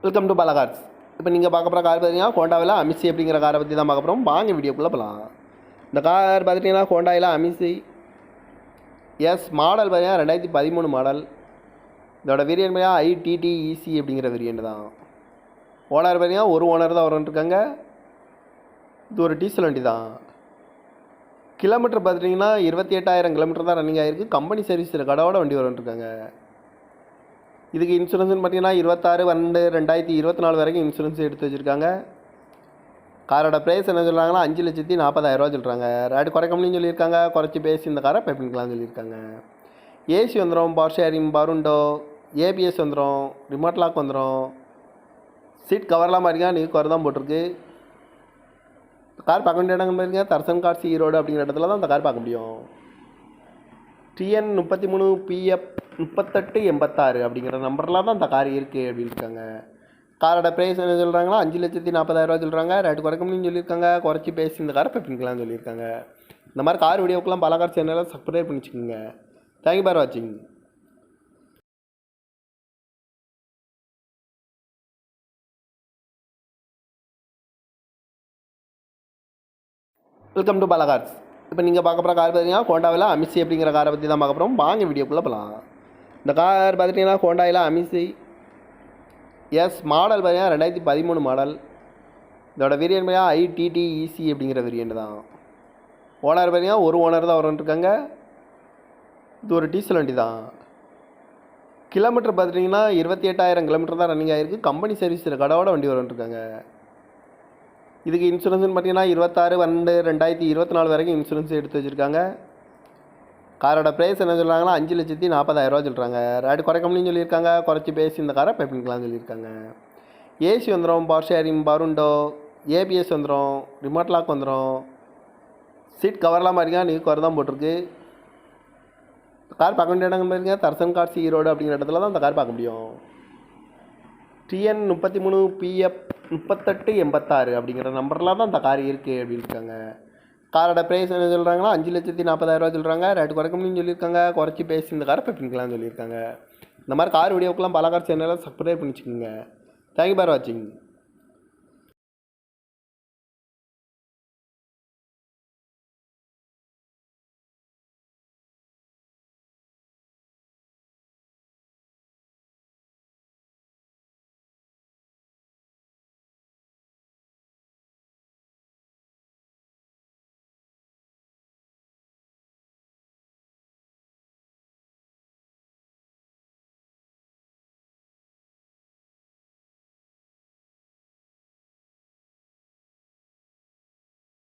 Welcome to Bala cars. இப்போ நீங்கள் பார்க்க போகிற கார் பார்த்தீங்கன்னா ஹோண்டாவில் அமிசி அப்படிங்கிற காரை பற்றி தான் பார்க்க போகிறோம். வாங்க வீடியோக்குள்ளே போகலாம். இந்த கார் பார்த்துட்டிங்கன்னா ஹோண்டாவில் அமிசி எஸ் மாடல் பார்த்தீங்கன்னா 2013 மாடல். இதோட வேரியன்ட் பார்த்தீங்கன்னா ஐடிடிஇசி அப்படிங்கிற வேரியன்ட் தான். ஓனர் பார்த்தீங்கன்னா ஒரு ஓனர் தான் வரன்ட்ருக்காங்க. இது ஒரு டீசல் வண்டி தான். கிலோமீட்டர் பார்த்துட்டிங்கன்னா 28,000 கிலோமீட்டர் தான் ரன்னிங் ஆகிருக்கு. கம்பெனி சர்வீஸ் கடவோட வண்டி வரன்ட்ருக்காங்க. இதுக்கு இன்சூரன்ஸ்னு பார்த்தீங்கன்னா 26/12/2024 வரைக்கும் இன்சூரன்ஸ் எடுத்து வச்சுருக்காங்க. காரோட ப்ரைஸ் என்ன சொல்கிறாங்கன்னா 5,40,000 சொல்கிறாங்க. ரேட்டு குறைக்கணும்னு சொல்லியிருக்காங்க. குறைச்சி பேசி இந்த காரை பே பண்ணிக்கலாம்னு சொல்லியிருக்காங்க. ஏசி வந்துடும், பவர் ஷேரிங், பருண்டோ, ஏபிஎஸ் வந்துடும், ரிமோட் லாக் வந்துடும். சீட் கவர்லாம் பாருங்க நீ குறை தான் போட்டிருக்கு. கார் பார்க்க வேண்டிய இடங்கள் பாருங்க தர்சன் கார்ஸ் ஈரோடு அப்படிங்கிற இடத்துல தான் இந்த கார் பார்க்க முடியும். TN 33 PF 3886 அப்படிங்கிற நம்பரில் தான் இந்த கார் இருக்குது அப்படின்னு இருக்காங்க. காரோட ப்ரைஸ் என்ன சொல்கிறாங்கன்னா 5,40,000 சொல்கிறாங்க. ரேட்டு குறைக்கணும்னு சொல்லியிருக்காங்க. குறைச்சி பேசி இந்த காரை பே பண்ணிக்கலாம்னு சொல்லியிருக்காங்க. இந்த மாதிரி கார் வீடியோக்கெல்லாம் பாலா கார் சேனலை சப்ஸ்கிரைப் பண்ணி வச்சுக்கோங்க. தேங்க்யூ ஃபார் வாட்சிங். Welcome to Bala cars. இப்போ நீங்கள் பார்க்க போகிற கார் பார்த்தீங்கன்னா ஹோண்டாவில் அமிசி அப்படிங்கிற காரை பற்றி தான் பார்க்க போகிறோம். வாங்க வீடியோக்குள்ளே போகலாம். இந்த கார் பார்த்துட்டிங்கன்னா ஹோண்டாவில் அமிசி எஸ் மாடல் பார்த்தீங்கன்னா 2013 மாடல். இதோட வேரியன்ட் பார்த்தீங்கன்னா ஐடிடிஇசி அப்படிங்கிற வேரியன்ட் தான். ஓனர் பார்த்தீங்கன்னா ஒரு ஓனர் தான் வரன்ட்ருக்காங்க. இது ஒரு டீசல் வண்டி தான். கிலோமீட்டர் பார்த்துட்டிங்கன்னா 28,000 கிலோமீட்டர் தான் ரன்னிங் ஆகிருக்கு. கம்பெனி சர்வீஸ் கடவோட வண்டி வரன்ட்ருக்காங்க. இதுக்கு இன்சூரன்ஸ்னு பார்த்தீங்கன்னா 26/12/2024 வரைக்கும் இன்சூரன்ஸ் எடுத்து வச்சுருக்காங்க. காரோட ப்ரைஸ் என்ன சொல்கிறாங்கன்னா 5,40,000 சொல்கிறாங்க. ரேட்டு குறைக்கணும்னு சொல்லியிருக்காங்க. குறைச்சி பேசி இந்த காரை பே பண்ணிக்கலாம்னு சொல்லியிருக்காங்க. ஏசி வந்துடும், பவர் ஷேரிங், பருண்டோ, ஏபிஎஸ் வந்துடும், ரிமோட் லாக் வந்துடும். சீட் கவர்லாம் பாருங்க நீ குறை தான் போட்டிருக்கு. கார் பார்க்க வேண்டிய இடங்கள் பாருங்க தர்சன் கார்ஸ் ஈரோடு அப்படிங்கிற இடத்துல தான் இந்த கார் பார்க்க முடியும். TN 33 PF 3886 அப்படிங்கிற நம்பரில் தான் இந்த கார் இருக்குது அப்படின்னு இருக்காங்க. காரோட ப்ரைஸ் என்ன சொல்கிறாங்கன்னா 5,40,000 சொல்கிறாங்க. ரேட்டு குறைக்கணும்னு சொல்லியிருக்காங்க. குறைச்சி பேசி இந்த காரை பே பண்ணிக்கலாம்னு சொல்லியிருக்காங்க. இந்த மாதிரி கார் வீடியோக்கெல்லாம் பாலா கார் சேனலை சப்ஸ்கிரைப் பண்ணி வச்சுக்கோங்க. தேங்க்யூ ஃபார் வாட்சிங்.